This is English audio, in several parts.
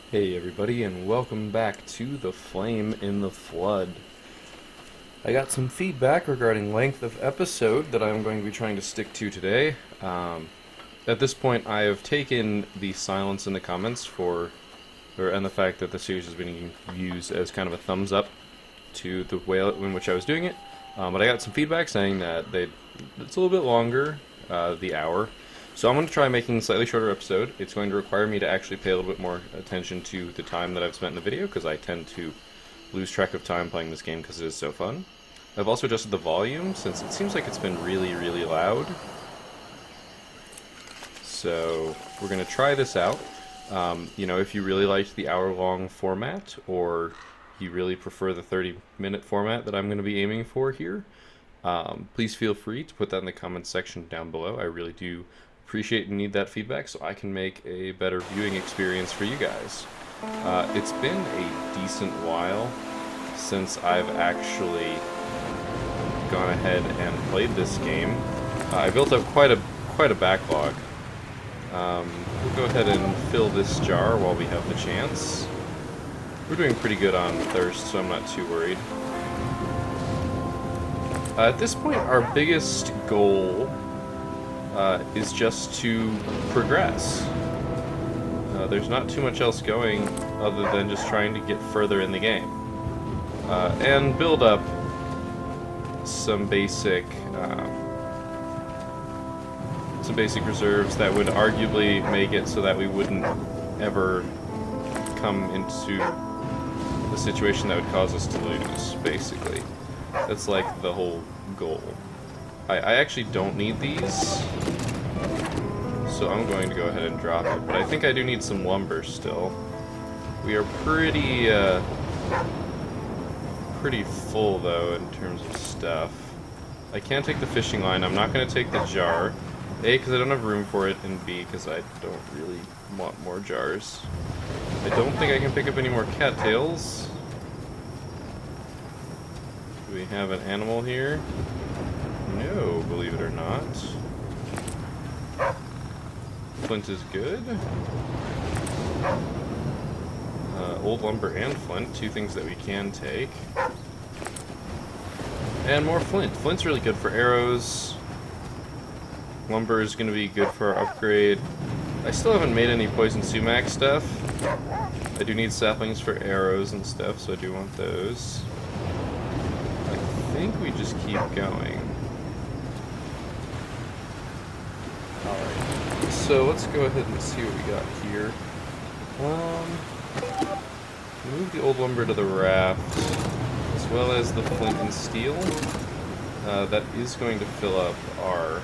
Hey everybody, and welcome back to The Flame in the Flood. I got some feedback regarding length of episode that I'm going to be trying to stick to today. At this point, I have taken the silence in the comments and the fact that the series has been used as kind of a thumbs up to the way in which I was doing it. But I got some feedback saying that it's a little bit longer, the hour. So I'm going to try making a slightly shorter episode. It's going to require me to actually pay a little bit more attention to the time that I've spent in the video, because I tend to lose track of time playing this game because it is so fun. I've also adjusted the volume, since it seems like it's been really, really loud. So we're going to try this out. If you really liked the hour-long format, or you really prefer the 30-minute format that I'm going to be aiming for here, please feel free to put that in the comments section down below. I really do appreciate and need that feedback so I can make a better viewing experience for you guys. It's been a decent while since I've actually gone ahead and played this game. I built up quite a backlog. We'll go ahead and fill this jar while we have the chance. We're doing pretty good on thirst, so I'm not too worried. At this point, our biggest goal is just to progress. There's not too much else going other than just trying to get further in the game. And build up some basic reserves that would arguably make it so that we wouldn't ever come into a situation that would cause us to lose, basically. That's like the whole goal. I actually don't need these, so I'm going to go ahead and drop it. But I think I do need some lumber still. We are pretty full, though, in terms of stuff. I can't take the fishing line. I'm not going to take the jar. A, because I don't have room for it, and B, because I don't really want more jars. I don't think I can pick up any more cattails. Do we have an animal here? No, believe it or not. Flint is good. Old lumber and flint, two things that we can take. And more flint. Flint's really good for arrows. Lumber is going to be good for our upgrade. I still haven't made any poison sumac stuff. I do need saplings for arrows and stuff, so I do want those. I think we just keep going. Alright, so let's go ahead and see what we got here. Move the old lumber to the raft, as well as the flint and steel. That is going to fill up our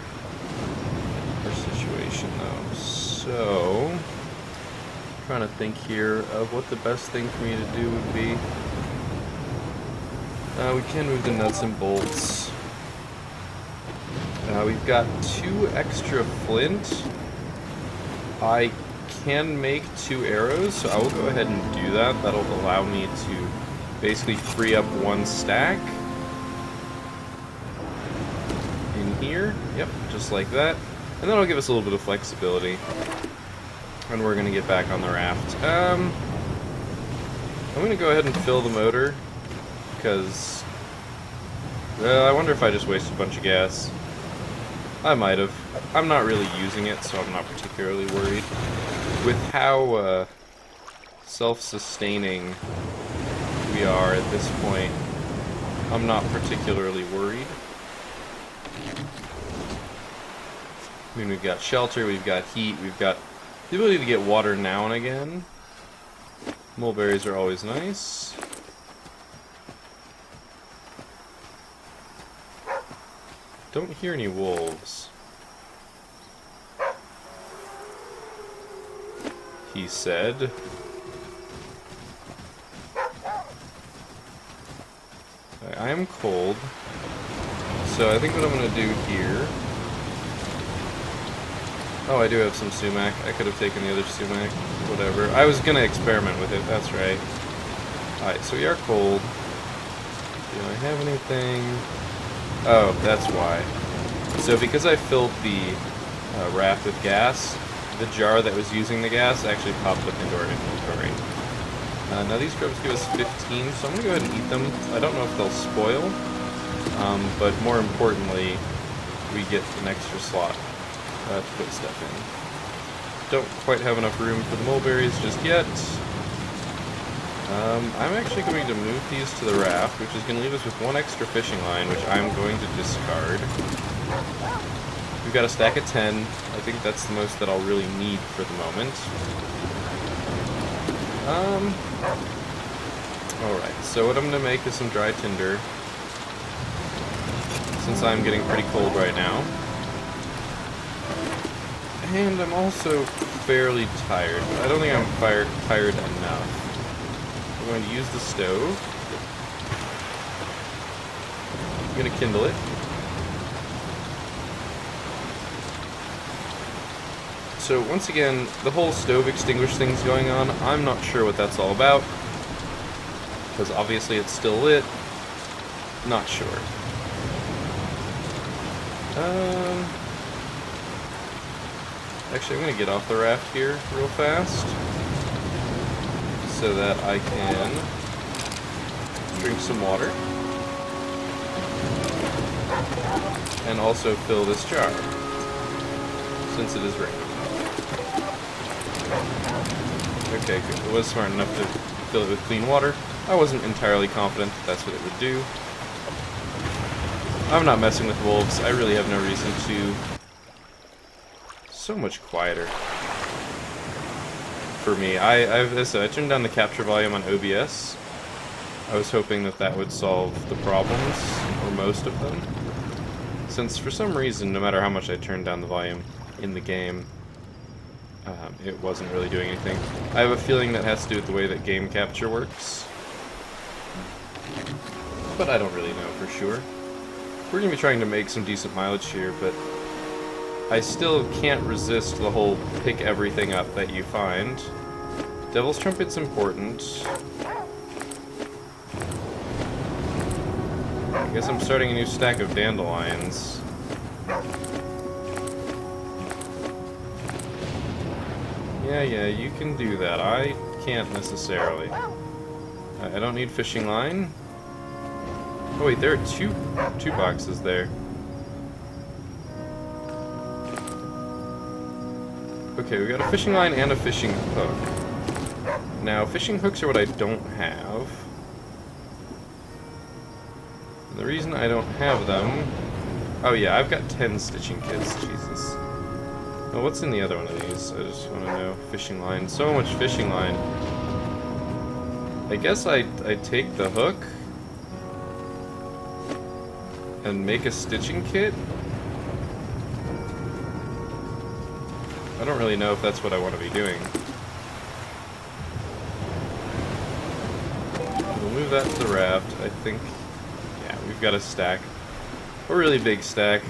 situation, though. So, I'm trying to think here of what the best thing for me to do would be. We can move the nuts and bolts. We've got 2 extra flint. I can make 2 arrows, so I will go ahead and do that. That'll allow me to basically free up 1 stack in here. Yep, just like that. And that'll give us a little bit of flexibility. And we're going to get back on the raft. I'm going to go ahead and fill the motor, because I wonder if I just wasted a bunch of gas. I might have. I'm not really using it, so I'm not particularly worried. With how self-sustaining we are at this point, I'm not particularly worried. I mean, we've got shelter, we've got heat, we've got the ability to get water now and again. Mulberries are always nice. Don't hear any wolves, he said. I am cold, so I think what I'm going to do here... Oh, I do have some sumac. I could have taken the other sumac. Whatever. I was going to experiment with it, that's right. Alright, so we are cold. Do I have anything? Oh, that's why. So because I filled the raft with gas, the jar that was using the gas actually popped up into our inventory. Now these grubs give us 15, so I'm going to go ahead and eat them. I don't know if they'll spoil, but more importantly, we get an extra slot to put stuff in. Don't quite have enough room for the mulberries just yet. I'm actually going to move these to the raft, which is going to leave us with one extra fishing line, which I'm going to discard. We've got a stack of 10. I think that's the most that I'll really need for the moment. Alright, so what I'm going to make is some dry tinder, since I'm getting pretty cold right now. And I'm also fairly tired, but I don't think I'm tired enough. I'm going to use the stove. I'm going to kindle it. So once again, the whole stove extinguish thing's going on. I'm not sure what that's all about, because obviously it's still lit. Not sure. Actually, I'm going to get off the raft here real fast, so that I can drink some water, and also fill this jar, since it is raining. Okay, good. It was smart enough to fill it with clean water. I wasn't entirely confident that that's what it would do. I'm not messing with wolves. I really have no reason to. So much quieter for me. I turned down the capture volume on OBS. I was hoping that that would solve the problems, or most of them. Since for some reason, no matter how much I turned down the volume in the game, it wasn't really doing anything. I have a feeling that has to do with the way that game capture works, but I don't really know for sure. We're going to be trying to make some decent mileage here, but I still can't resist the whole pick everything up that you find. Devil's Trumpet's important. I guess I'm starting a new stack of dandelions. Yeah, you can do that. I can't necessarily. I don't need fishing line. Oh wait, there are two boxes there. Okay, we got a fishing line and a fishing hook. Now, fishing hooks are what I don't have. And the reason I don't have them... Oh yeah, I've got 10 stitching kits, Jesus. Well, what's in the other one of these? I just want to know. Fishing line. So much fishing line. I guess I take the hook and make a stitching kit? I don't really know if that's what I want to be doing. We'll move that to the raft. I think, yeah, we've got a stack. A really big stack,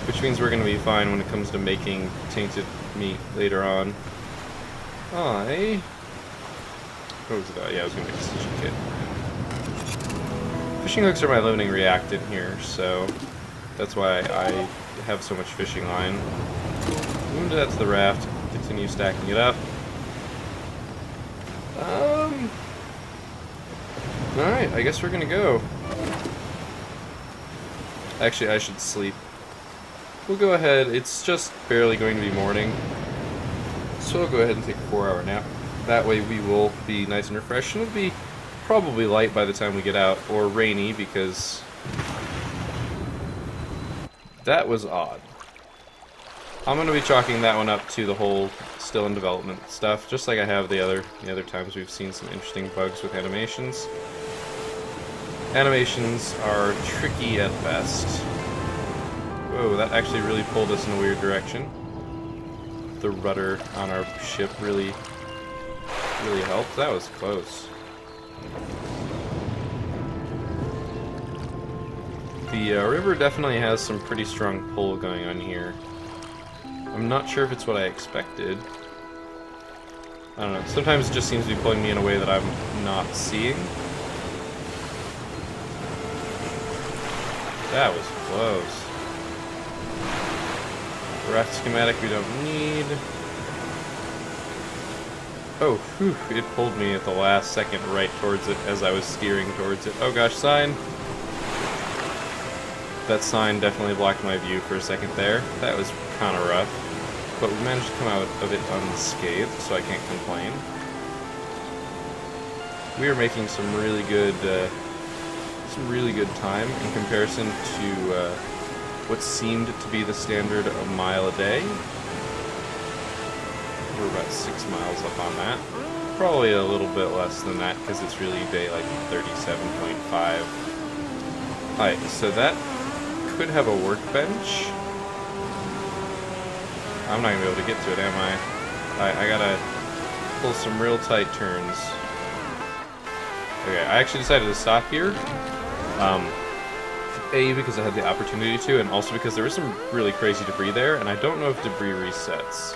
which means we're going to be fine when it comes to making tainted meat later on. What was it about? Yeah, I was going to make a stitching kit. Fishing hooks are my limiting reactant here, so that's why I have so much fishing line. Move that to the raft, continue stacking it up. Alright, I guess we're gonna go. Actually, I should sleep. We'll go ahead, it's just barely going to be morning, so I'll go ahead and take a 4-hour nap. That way we will be nice and refreshed, and it'll be probably light by the time we get out, or rainy, because that was odd. I'm going to be chalking that one up to the whole still in development stuff, just like I have the other times we've seen some interesting bugs with animations. Animations are tricky at best. Whoa, that actually really pulled us in a weird direction. The rudder on our ship really helped. That was close. The river definitely has some pretty strong pull going on here. I'm not sure if it's what I expected. I don't know. Sometimes it just seems to be pulling me in a way that I'm not seeing. That was close. Raft schematic we don't need. Oh, whew, it pulled me at the last second right towards it as I was steering towards it. Oh gosh, sign! That sign definitely blocked my view for a second there. That was kind of rough. But we managed to come out of it unscathed, so I can't complain. We are making some really good time in comparison to what seemed to be the standard a mile a day. We're about 6 miles up on that. Probably a little bit less than that because it's really day like 37.5. Alright, so that could have a workbench. I'm not gonna be able to get to it, am I? I gotta pull some real tight turns. Okay, I actually decided to stop here. A, because I had the opportunity to, and also because there was some really crazy debris there, and I don't know if debris resets.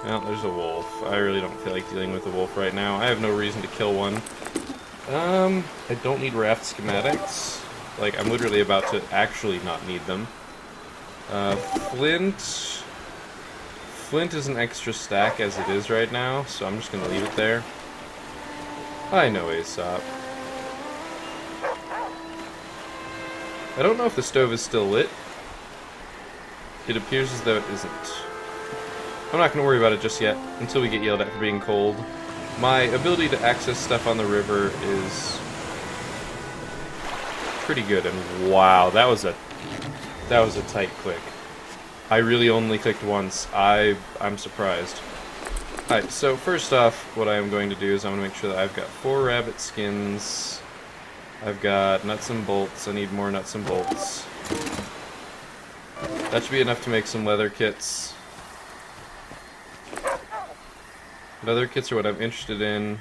Well, there's a wolf. I really don't feel like dealing with a wolf right now. I have no reason to kill one. I don't need raft schematics. Like, I'm literally about to actually not need them. Flint... Flint is an extra stack as it is right now, so I'm just gonna leave it there. I know Aesop. I don't know if the stove is still lit. It appears as though it isn't. I'm not going to worry about it just yet, until we get yelled at for being cold. My ability to access stuff on the river is pretty good, and wow, that was a tight click. I really only clicked once. I'm surprised. Alright, so first off, what I am going to do is I'm going to make sure that I've got 4 rabbit skins. I've got nuts and bolts. I need more nuts and bolts. That should be enough to make some leather kits. Leather kits are what I'm interested in.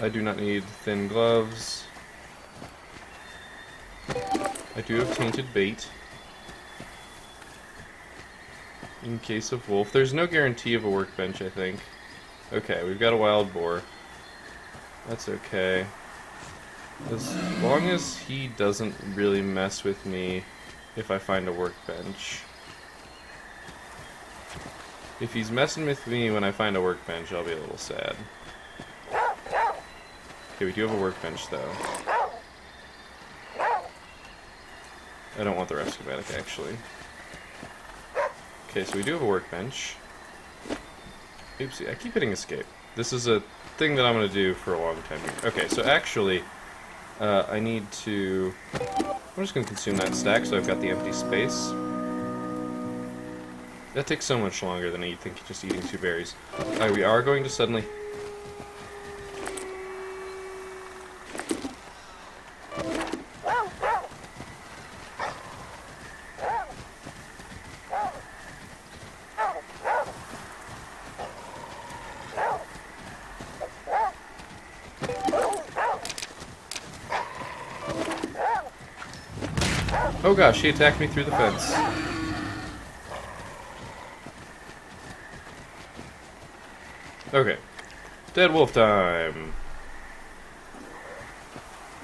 I do not need thin gloves. I do have tainted bait. In case of wolf. There's no guarantee of a workbench, I think. Okay, we've got a wild boar. That's okay. As long as he doesn't really mess with me if I find a workbench. If he's messing with me when I find a workbench, I'll be a little sad. Okay, we do have a workbench, though. I don't want the rest schematic, actually. Okay, so we do have a workbench. Oopsie, I keep hitting escape. This is a thing that I'm going to do for a long time here. Okay, so actually, I need to... I'm just going to consume that stack so I've got the empty space. That takes so much longer than you'd think just eating 2 berries. Alright, we are going to suddenly... Oh gosh, he attacked me through the fence. Okay. Dead wolf time!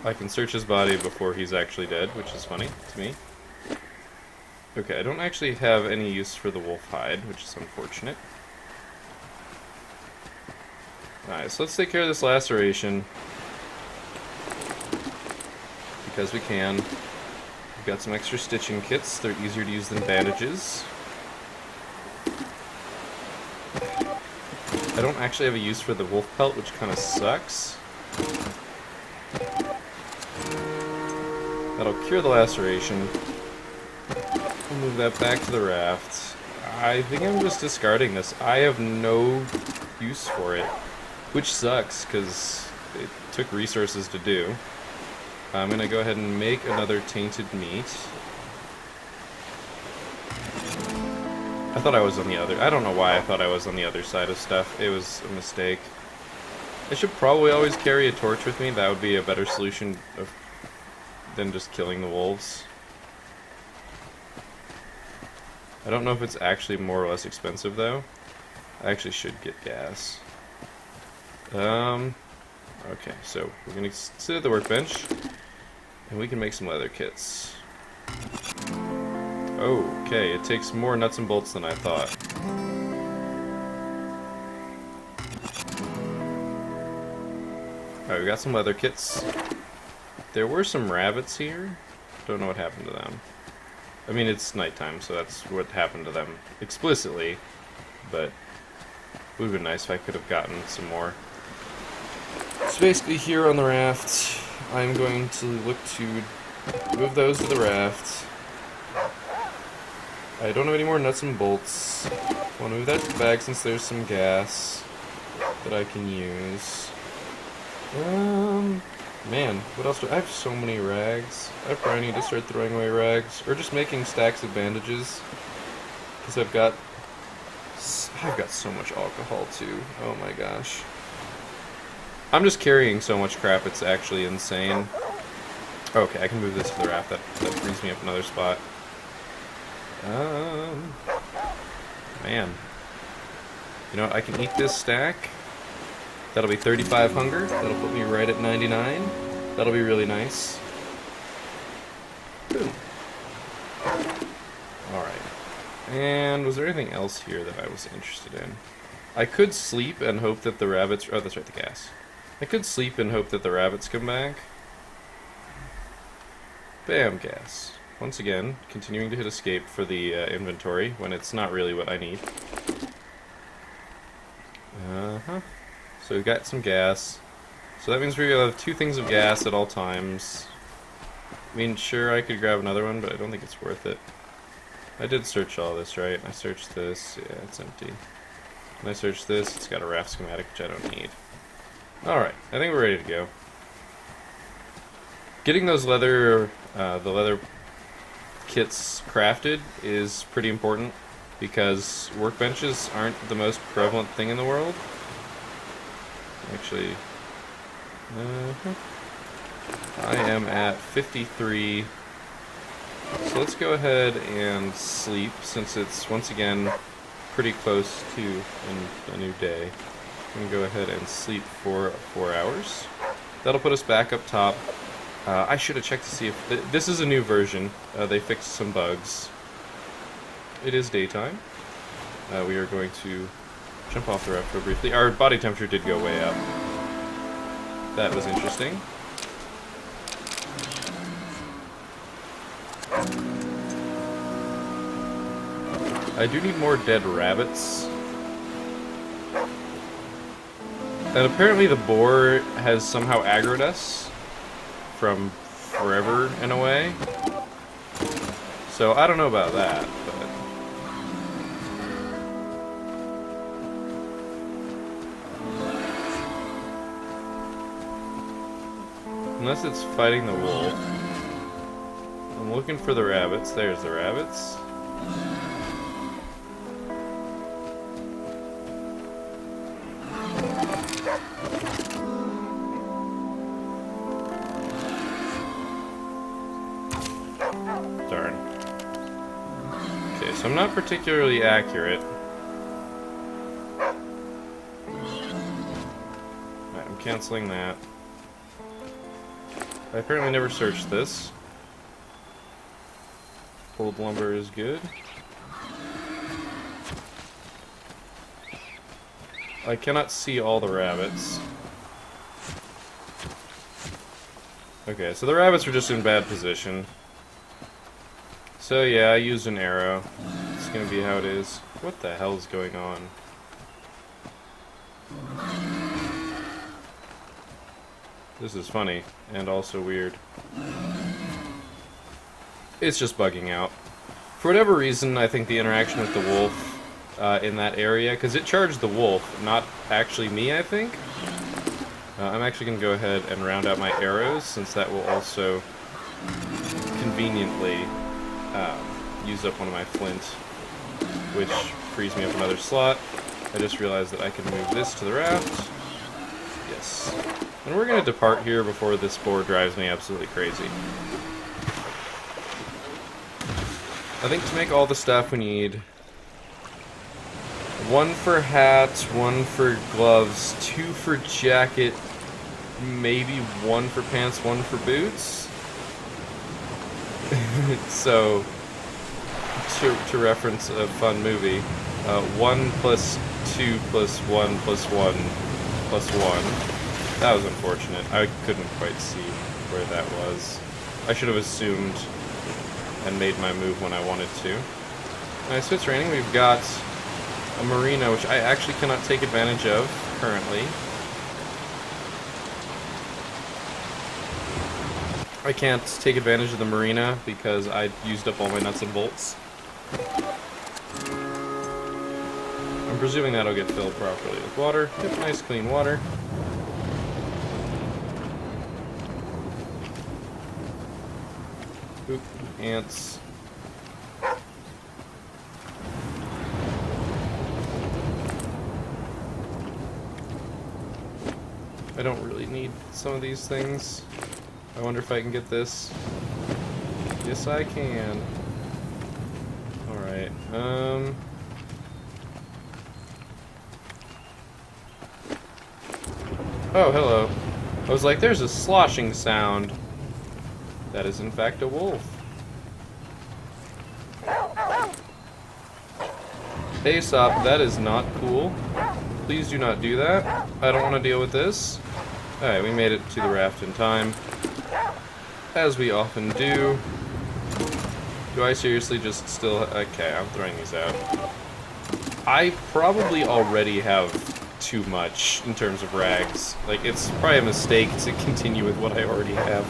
I can search his body before he's actually dead, which is funny to me. Okay, I don't actually have any use for the wolf hide, which is unfortunate. Alright, so let's take care of this laceration. Because we can. We've got some extra stitching kits. They're easier to use than bandages. I don't actually have a use for the wolf pelt, which kind of sucks. That'll cure the laceration. We'll move that back to the raft. I think I'm just discarding this. I have no use for it, which sucks, because it took resources to do. I'm going to go ahead and make another tainted meat. I thought I was on the other... I don't know why I thought I was on the other side of stuff. It was a mistake. I should probably always carry a torch with me. That would be a better solution than just killing the wolves. I don't know if it's actually more or less expensive, though. I actually should get gas. Okay, so we're going to sit at the workbench, and we can make some leather kits. Okay, it takes more nuts and bolts than I thought. Alright, we got some leather kits. There were some rabbits here. Don't know what happened to them. I mean, it's nighttime, so that's what happened to them explicitly. But it would have been nice if I could have gotten some more. So basically here on the raft, I'm going to look to move those to the raft. I don't have any more nuts and bolts. I want to move that to the bag since there's some gas that I can use. Man, what else do I have? So many rags. I probably need to start throwing away rags, or just making stacks of bandages, because I've got so much alcohol too. Oh my gosh. I'm just carrying so much crap, it's actually insane. Okay, I can move this to the raft. That brings me up another spot. Man. You know what? I can eat this stack. That'll be 35 hunger. That'll put me right at 99. That'll be really nice. Boom. Alright. And was there anything else here that I was interested in? I could sleep and hope that the rabbits... Oh, that's right, the gas. I could sleep and hope that the rabbits come back. Bam, gas. Once again, continuing to hit escape for the inventory when it's not really what I need. So we've got some gas. So that means we're going to have 2 things of gas at all times. I mean, sure, I could grab another one, but I don't think it's worth it. I did search all this, right? I searched this. Yeah, it's empty. And I searched this. It's got a raft schematic, which I don't need. Alright, I think we're ready to go. Getting those the leather kits crafted is pretty important, because workbenches aren't the most prevalent thing in the world. Actually, I am at 53, so let's go ahead and sleep, since it's, once again, pretty close to a new day. I'm going to go ahead and sleep for 4 hours. That'll put us back up top. I should have checked to see if... this is a new version. They fixed some bugs. It is daytime. We are going to jump off the raft real briefly. Our body temperature did go way up. That was interesting. I do need more dead rabbits. And apparently the boar has somehow aggroed us from forever in a way. So I don't know about that, but... unless it's fighting the wolf. I'm looking for the rabbits. There's the rabbits. Darn. Okay, so I'm not particularly accurate. Alright, I'm canceling that. I apparently never searched this. Old lumber is good. I cannot see all the rabbits. Okay, so the rabbits are just in bad position. So yeah, I used an arrow. It's gonna be how it is. What the hell is going on? This is funny, and also weird. It's just bugging out. For whatever reason, I think the interaction with the wolf in that area, because it charged the wolf, not actually me, I think. I'm actually going to go ahead and round out my arrows, since that will also conveniently use up one of my flint, which frees me up another slot. I just realized that I can move this to the raft. Yes. And we're going to depart here before this boar drives me absolutely crazy. I think to make all the stuff we need 1 for hat, 1 for gloves, 2 for jacket, maybe 1 for pants, 1 for boots. So, to reference a fun movie, 1 plus 2 plus 1 plus 1 plus 1. That was unfortunate. I couldn't quite see where that was. I should have assumed and made my move when I wanted to. Nice, so it's raining. We've got a marina, which I actually cannot take advantage of currently. I can't take advantage of the marina because I used up all my nuts and bolts. I'm presuming that'll get filled properly with water. Yep, nice clean water. Oop, ants. I don't really need some of these things. I wonder if I can get this. Yes, I can. Alright, Oh, hello. I was like, there's a sloshing sound. That is, in fact, a wolf. Hey, Sop, that is not cool. Please do not do that. I don't want to deal with this. Alright, we made it to the raft in time. As we often do. Do I seriously just still... Okay, I'm throwing these out. I probably already have too much in terms of rags. Like, it's probably a mistake to continue with what I already have.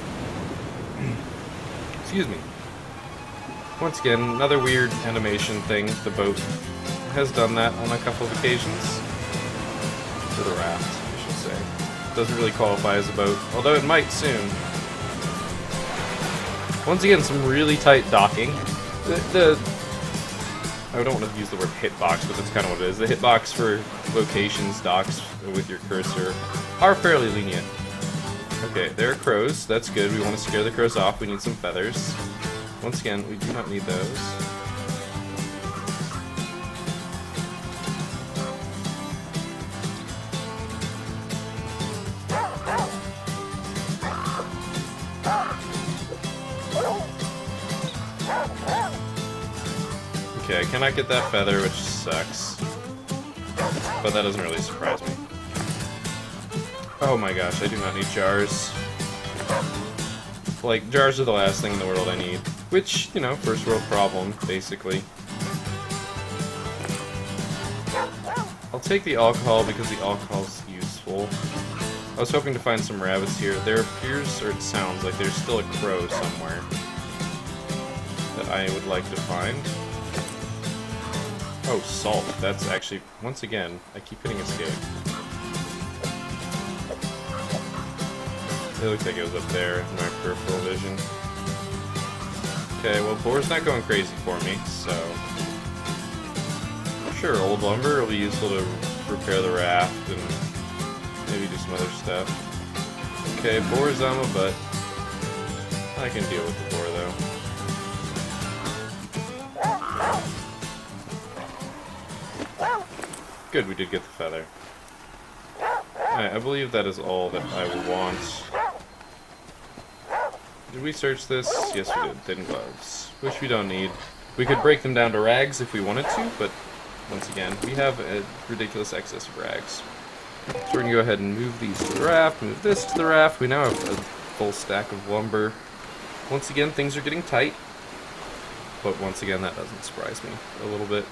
Excuse me. Once again, another weird animation thing. The boat has done that on a couple of occasions. Or the raft, I should say. Doesn't really qualify as a boat, although it might soon. Once again, some really tight docking. I don't want to use the word hitbox, but that's kind of what it is. The hitbox for locations docks with your cursor are fairly lenient. Okay, there are crows. That's good. We want to scare the crows off. We need some feathers. Once again, we do not need those. Okay, I cannot get that feather, which sucks. But that doesn't really surprise me. Oh my gosh, I do not need jars. Like, jars are the last thing in the world I need. Which, you know, first world problem, basically. I'll take the alcohol because the alcohol's useful. I was hoping to find some rabbits here. There appears, or it sounds like there's still a crow somewhere that I would like to find. Oh, salt. That's actually, once again, I keep hitting escape. It looks like it was up there in my peripheral vision. Okay, well, boar's not going crazy for me, so... Sure, old lumber will be useful to repair the raft and maybe do some other stuff. Okay, boar's on my butt. I can deal with the boar, though. Good, we did get the feather. Alright, I believe that is all that I will want. Did we search this? Yes, we did. Thin gloves. Which we don't need. We could break them down to rags if we wanted to, but once again, we have a ridiculous excess of rags. So we're going to go ahead and move these to the raft, move this to the raft. We now have a full stack of lumber. Once again, things are getting tight. But once again, that doesn't surprise me a little bit.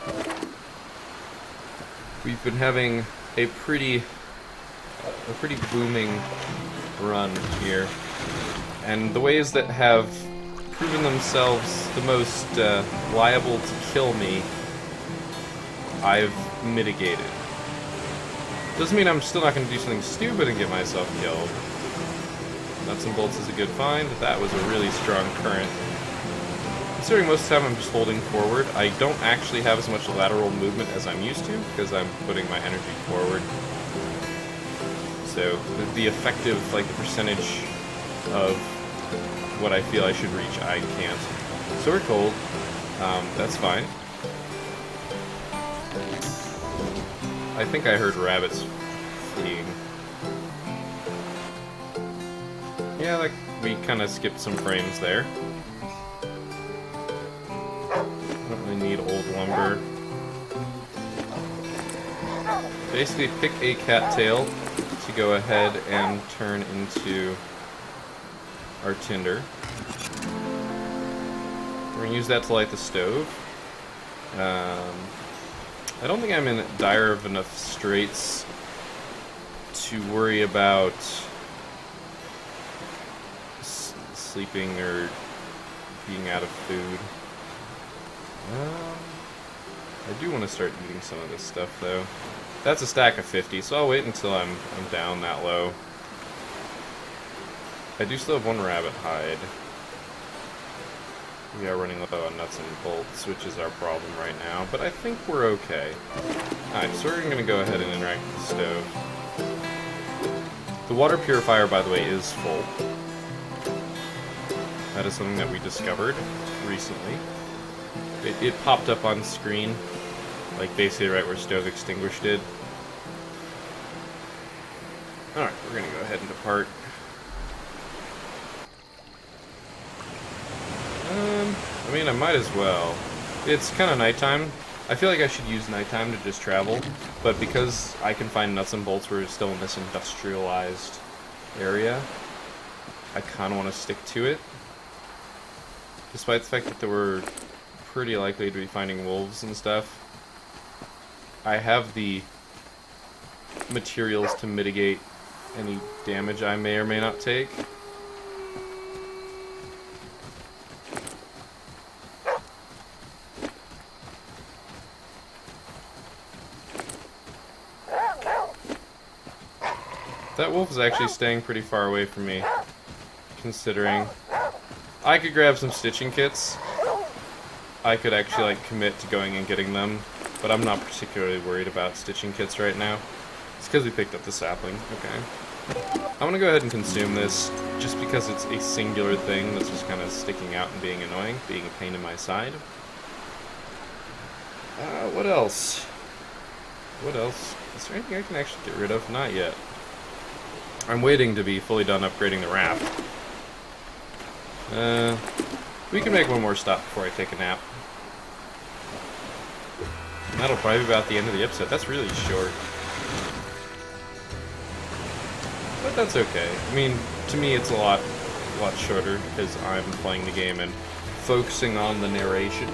We've been having a pretty booming run here. And the ways that have proven themselves the most liable to kill me, I've mitigated. Doesn't mean I'm still not going to do something stupid and get myself killed. Nuts and bolts is a good find. That was a really strong current. Considering most of the time I'm just holding forward, I don't actually have as much lateral movement as I'm used to, because I'm putting my energy forward. So, the effective, like, the percentage of what I feel I should reach, I can't. So we're cold. That's fine. I think I heard rabbits fleeing. Yeah, like, we kind of skipped some frames there. Don't really need old lumber. Basically, pick a cattail to go ahead and turn into our tinder. We're going to use that to light the stove. I don't think I'm in dire of enough straits to worry about sleeping or being out of food. I do want to start eating some of this stuff, though. That's a stack of 50, so I'll wait until I'm down that low. I do still have one rabbit hide. We are running low on nuts and bolts, which is our problem right now, but I think we're okay. Alright, so we're going to go ahead and interact with the stove. The water purifier, by the way, is full. That is something that we discovered recently. It popped up on screen, like basically right where stove extinguished did. Alright, we're going to go ahead and depart. I mean, I might as well. It's kind of nighttime. I feel like I should use nighttime to just travel, but because I can find nuts and bolts where it's still in this industrialized area, I kind of want to stick to it. Despite the fact that we're pretty likely to be finding wolves and stuff, I have the materials to mitigate any damage I may or may not take. That wolf is actually staying pretty far away from me, considering I could grab some stitching kits. I could actually like commit to going and getting them, but I'm not particularly worried about stitching kits right now. It's because we picked up the sapling. Okay. I'm gonna go ahead and consume this, just because it's a singular thing that's just kind of sticking out and being annoying, being a pain in my side. What else? What else? Is there anything I can actually get rid of? Not yet. I'm waiting to be fully done upgrading the raft. We can make one more stop before I take a nap. And that'll probably be about the end of the episode. That's really short. But that's okay. I mean, to me it's a lot shorter because I'm playing the game and focusing on the narration,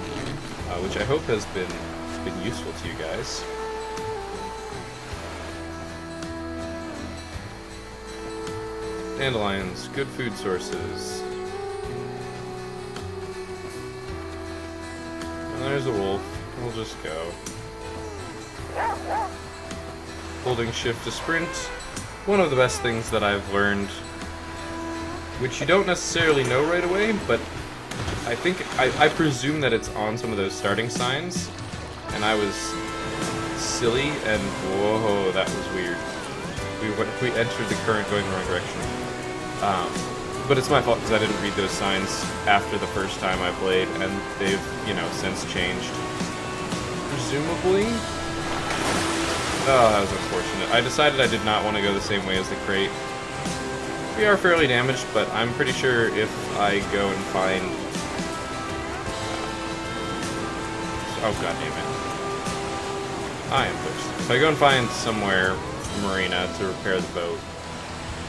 which I hope has been useful to you guys. Dandelions, good food sources. Well, there's a wolf. We'll just go. Holding shift to sprint. One of the best things that I've learned, which you don't necessarily know right away, but I think, I presume that it's on some of those starting signs, and I was silly, and whoa, that was weird. We entered the current going the wrong direction. But it's my fault because I didn't read those signs after the first time I played, and they've, since changed. Presumably? Oh, that was unfortunate. I decided I did not want to go the same way as the crate. We are fairly damaged, but I'm pretty sure if I go and find... Oh, god damn it. I am pushed. If I go and find somewhere, marina, to repair the boat,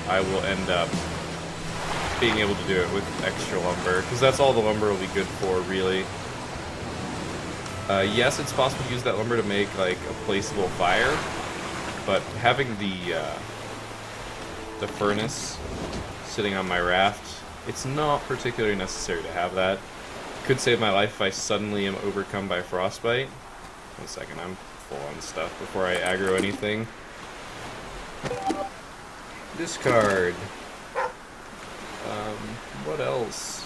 I will end up being able to do it with extra lumber, because that's all the lumber will be good for, really. Yes, it's possible to use that lumber to make, like, a placeable fire, but having the furnace sitting on my raft, it's not particularly necessary to have that. Could save my life if I suddenly am overcome by frostbite. 1 second, I'm full on stuff before I aggro anything. Discard. What else?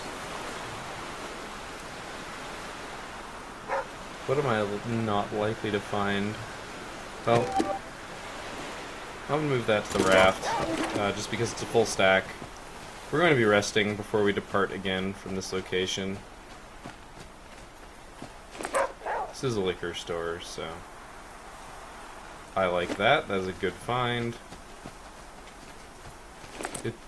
What am I not likely to find? Well, I'm gonna move that to the raft, just because it's a full stack. We're going to be resting before we depart again from this location. This is a liquor store, so I like that. That's a good find.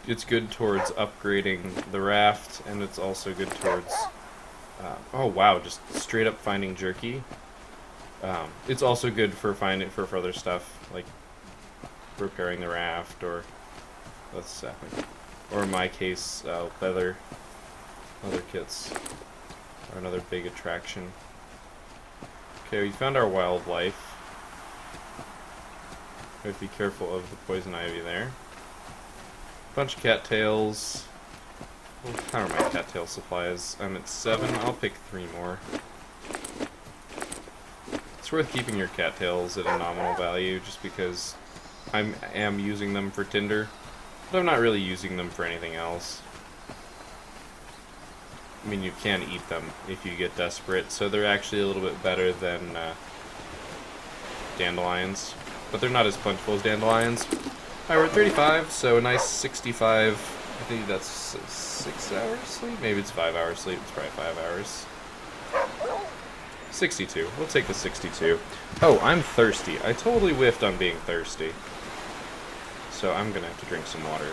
It's good towards upgrading the raft, and it's also good towards... oh wow, just straight up finding jerky. It's also good for finding for further stuff, like repairing the raft, or what's happening. Or in my case, leather kits are another big attraction. Okay, we found our wildlife. We have to be careful of the poison ivy there. Bunch of cattails. How are my cattail supplies? I'm at 7. I'll pick 3 more. It's worth keeping your cattails at a nominal value just because I am using them for tinder, but I'm not really using them for anything else. I mean, you can eat them if you get desperate, so they're actually a little bit better than dandelions, but they're not as plentiful as dandelions. Alright, we're at 35, so a nice 65. I think that's 6 hours sleep? Maybe it's 5 hours sleep. It's probably 5 hours. 62. We'll take the 62. Oh, I'm thirsty. I totally whiffed on being thirsty. So I'm gonna have to drink some water.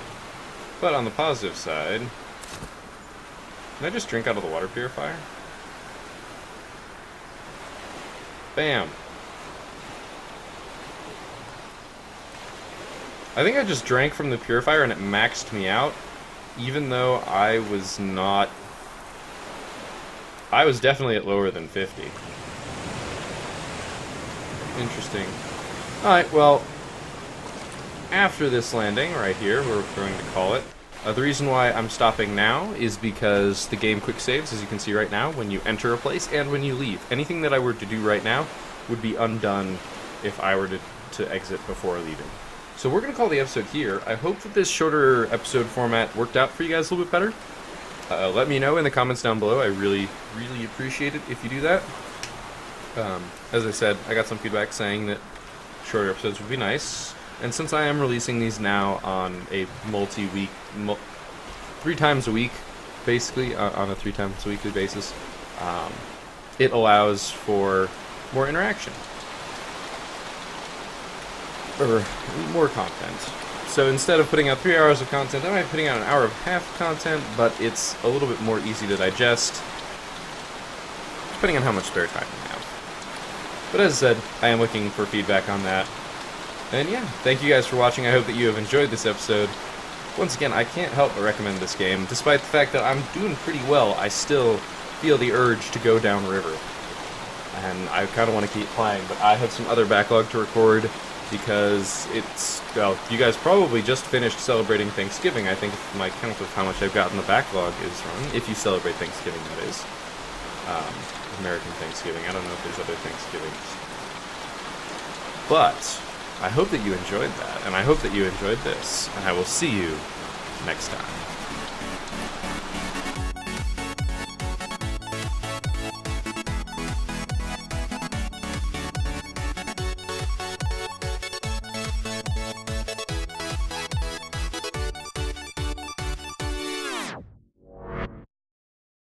But on the positive side, can I just drink out of the water purifier? Bam. I think I just drank from the purifier and it maxed me out, even though I was not... I was definitely at lower than 50. Interesting. Alright, well, after this landing, right here, we're going to call it, the reason why I'm stopping now is because the game quick saves, as you can see right now, when you enter a place and when you leave. Anything that I were to do right now would be undone if I were to exit before leaving. So we're going to call the episode here. I hope that this shorter episode format worked out for you guys a little bit better. Let me know in the comments down below. I really, really appreciate it if you do that. As I said, I got some feedback saying that shorter episodes would be nice. And since I am releasing these now on a multi-week, 3 times a week, basically, on a 3 times a weekly basis, it allows for more interaction. Or more content. So instead of putting out 3 hours of content, I might be putting out an hour of half content, but it's a little bit more easy to digest, depending on how much spare time you have. But as I said, I am looking for feedback on that. And yeah, thank you guys for watching. I hope that you have enjoyed this episode. Once again, I can't help but recommend this game. Despite the fact that I'm doing pretty well, I still feel the urge to go downriver. And I kind of want to keep playing, but I have some other backlog to record because it's, well, you guys probably just finished celebrating Thanksgiving. I think my count of how much I've got in the backlog is wrong. If you celebrate Thanksgiving, that is. American Thanksgiving. I don't know if there's other Thanksgivings. But I hope that you enjoyed that, and I hope that you enjoyed this, and I will see you next time.